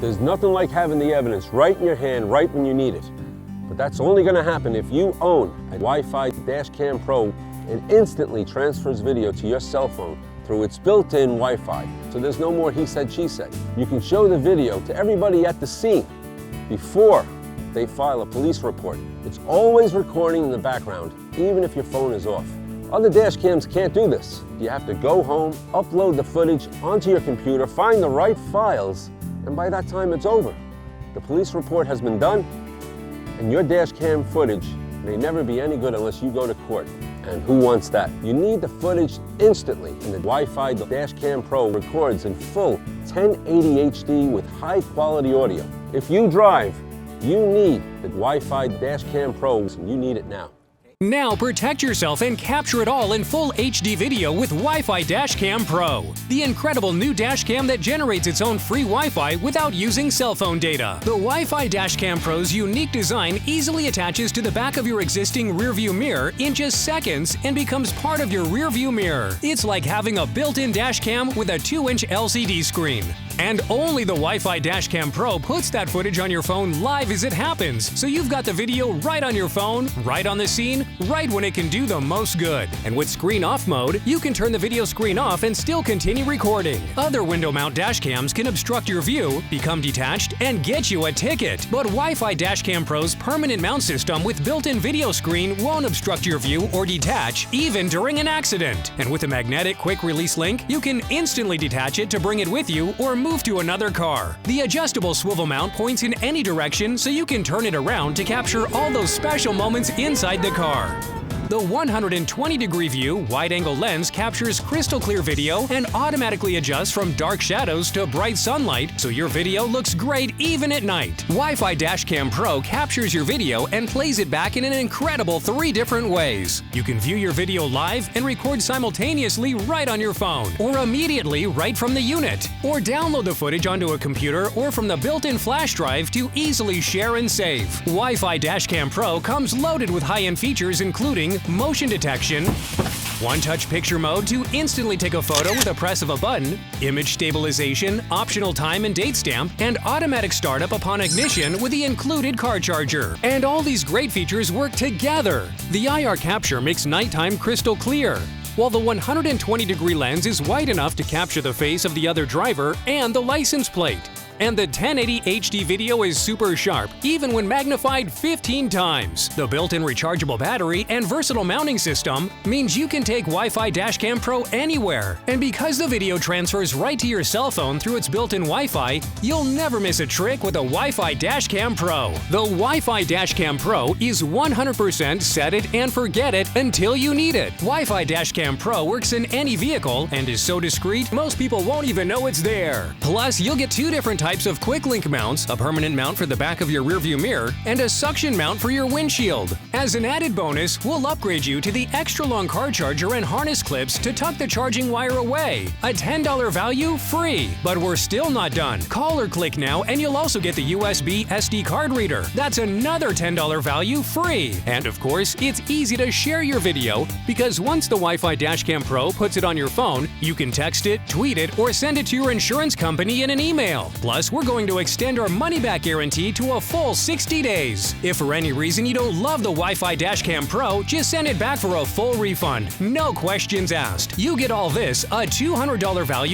There's nothing like having the evidence right in your hand, right when you need it. But that's only going to happen if you own a Wi-Fi Dashcam Pro and instantly transfers video to your cell phone through its built-in Wi-Fi. So there's no more he said, she said. You can show the video to everybody at the scene before they file a police report. It's always recording in the background, even if your phone is off. Other dash cams can't do this. You have to go home, upload the footage onto your computer, find the right files, and by that time it's over. The police report has been done, and your dash cam footage may never be any good unless you go to court. And who wants that? You need the footage instantly, and the Wi-Fi Dashcam Pro records in full 1080 HD with high quality audio. If you drive, you need the Wi-Fi Dashcam Pros, and you need it now. Now protect yourself and capture it all in full HD video with Wi-Fi Dashcam Pro, the incredible new dashcam that generates its own free Wi-Fi without using cell phone data. The Wi-Fi Dashcam Pro's unique design easily attaches to the back of your existing rearview mirror in just seconds and becomes part of your rearview mirror. It's like having a built-in dashcam with a 2-inch LCD screen. And only the Wi-Fi Dashcam Pro puts that footage on your phone live as it happens, so you've got the video right on your phone, right on the scene, right when it can do the most good. And with screen off mode, you can turn the video screen off and still continue recording. Other window mount dashcams can obstruct your view, become detached, and get you a ticket. But Wi-Fi Dashcam Pro's permanent mount system with built-in video screen won't obstruct your view or detach, even during an accident. And with a magnetic quick release link, you can instantly detach it to bring it with you or move to another car. The adjustable swivel mount points in any direction, so you can turn it around to capture all those special moments inside the car. The 120-degree view wide-angle lens captures crystal clear video and automatically adjusts from dark shadows to bright sunlight, so your video looks great even at night. Wi-Fi Dashcam Pro captures your video and plays it back in an incredible 3 different ways. You can view your video live and record simultaneously right on your phone, or immediately right from the unit, or download the footage onto a computer or from the built-in flash drive to easily share and save. Wi-Fi Dashcam Pro comes loaded with high-end features including motion detection, one-touch picture mode to instantly take a photo with a press of a button, image stabilization, optional time and date stamp, and automatic startup upon ignition with the included car charger. And all these great features work together. The IR capture makes nighttime crystal clear, while the 120-degree lens is wide enough to capture the face of the other driver and the license plate. And the 1080 HD video is super sharp, even when magnified 15 times. The built-in rechargeable battery and versatile mounting system means you can take Wi-Fi Dashcam Pro anywhere. And because the video transfers right to your cell phone through its built-in Wi-Fi, you'll never miss a trick with a Wi-Fi Dashcam Pro. The Wi-Fi Dashcam Pro is 100% set it and forget it until you need it. Wi-Fi Dashcam Pro works in any vehicle and is so discreet most people won't even know it's there. Plus, you'll get 2 different types of quick link mounts, a permanent mount for the back of your rearview mirror, and a suction mount for your windshield. As an added bonus, we'll upgrade you to the extra long car charger and harness clips to tuck the charging wire away. A $10 value free. But we're still not done. Call or click now and you'll also get the USB SD card reader. That's another $10 value free. And of course, it's easy to share your video because once the Wi-Fi Dashcam Pro puts it on your phone, you can text it, tweet it, or send it to your insurance company in an email. Plus, we're going to extend our money-back guarantee to a full 60 days. If for any reason you don't love the Wi-Fi Dashcam Pro, just send it back for a full refund. No questions asked. You get all this, a $200 value